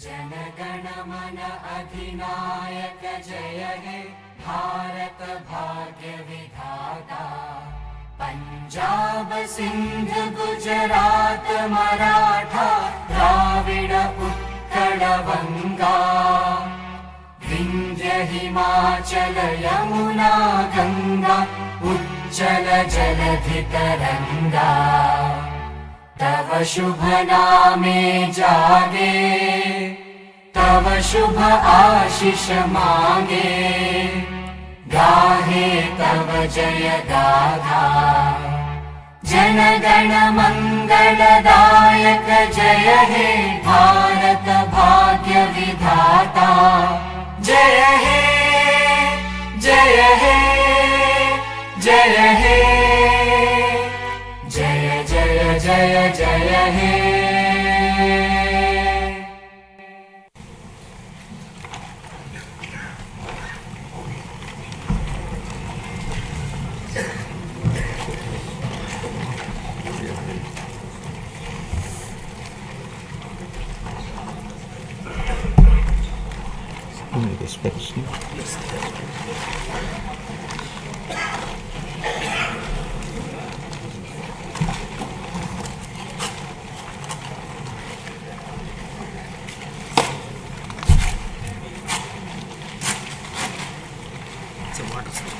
जनगण मन अधिनायक जय हे भारत भाग्य विधाता। पंजाब सिंध गुजरात मराठा द्राविड उत्कल वंगा। विंध्य हिमाचल यमुना गंगा उच्चल जलधि तरंगा। तव शुभ नामे जागे तव शुभ आशीष मांगे। गाहे तव जय गाथा जनगण मंगलदायक जय हे भारत भाग्य विधाता। जय हे जय हे जय हे जय जय जय जय हे। Inspection. It's a water supply.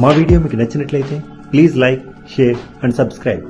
మా వీడియో మీకు నచ్చినట్లయితే please like, share and subscribe.